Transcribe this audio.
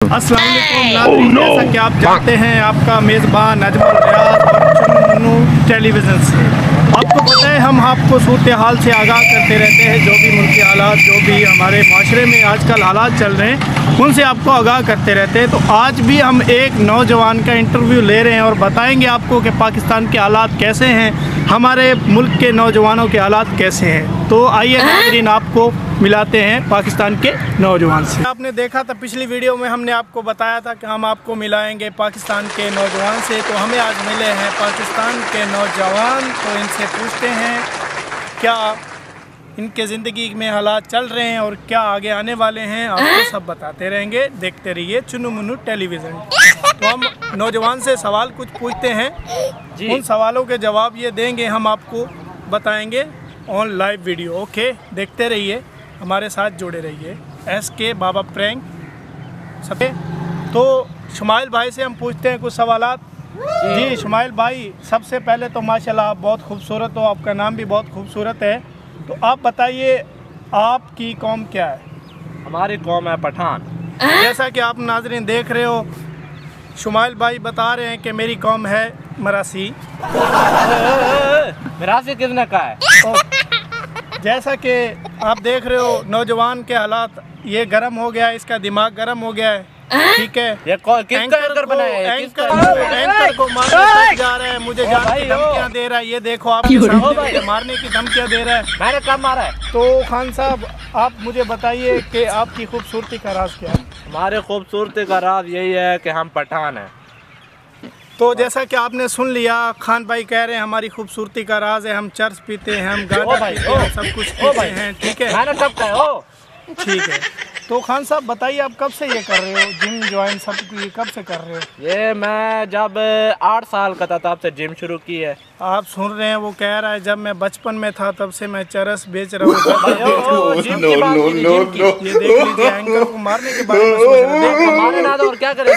अस्सलाम वालेकुम नाज़रीन, जैसा कि आप जानते हैं आपका मेज़बान अजमल रियाज और चुन्नू टेलीविज़न से आपको पता है हम आपको सूरत हाल से आगाह करते रहते हैं। जो भी मुल्की हालात, जो भी हमारे माशरे में आजकल हालात चल रहे हैं उनसे आपको आगाह करते रहते हैं। तो आज भी हम एक नौजवान का इंटरव्यू ले रहे हैं और बताएंगे आपको कि पाकिस्तान के हालात कैसे हैं, हमारे मुल्क के नौजवानों के हालात कैसे हैं। तो आइए नाज़रीन आपको मिलाते हैं पाकिस्तान के नौजवान से। आपने देखा था पिछली वीडियो में हमने आपको बताया था कि हम आपको मिलाएंगे पाकिस्तान के नौजवान से। तो हमें आज मिले हैं पाकिस्तान के नौजवान, तो इनसे पूछते हैं क्या इनके ज़िंदगी में हालात चल रहे हैं और क्या आगे आने वाले हैं। आपको सब बताते रहेंगे, देखते रहिए चुन्नू मुन्नू टेलीविज़न। तो हम नौजवान से सवाल कुछ पूछते हैं जी। उन सवालों के जवाब ये देंगे, हम आपको बताएंगे ऑन लाइव वीडियो। ओके, देखते रहिए, हमारे साथ जुड़े रहिए। SK बाबा प्रैंक सब। तो शुमाइल भाई से हम पूछते हैं कुछ सवालात। जी शुमाइल भाई, सबसे पहले तो माशाल्लाह आप बहुत खूबसूरत हो, आपका नाम भी बहुत खूबसूरत है। तो आप बताइए आपकी कौम क्या है? हमारी कौम है पठान। जैसा कि आप नाज़रीन देख रहे हो, शुमाइल भाई बता रहे हैं कि मेरी कौम है मरासी। मरासी किसने कहा है? जैसा कि आप देख रहे हो नौजवान के हालात, ये गर्म हो गया है, इसका दिमाग गर्म हो गया है, ठीक है। ये एंकर बनाया है? एंकर को मारने जा रहा है, मुझे जान की धमकियां दे रहा है। ये देखो आप मारने की धमकियां दे रहा है। मैंने कब मारा है? तो खान साहब आप मुझे बताइए कि आपकी खूबसूरती का राज क्या है? हमारे खूबसूरती का राज यही है कि हम पठान हैं। तो जैसा कि आपने सुन लिया, खान भाई कह रहे हैं हमारी खूबसूरती का राज है, हम चर्च पीते हैं, हम गांजा पीते हैं, सब कुछ पीते हैं, ठीक है। मैंने कब कहा? ठीक है। तो खान साहब बताइए आप कब से ये कर रहे हो, जिम ज्वाइन सब ये कब से कर रहे हो? ये मैं जब 8 साल का था तब से जिम शुरू की है। आप सुन रहे हैं, वो कह रहा है जब मैं बचपन में था तब से मैं चरस बेच रहा हूँ। ये देख लीजिए, एंकर को मारने के बारे में सोच रहे हैं। मारे ना तो और क्या करें?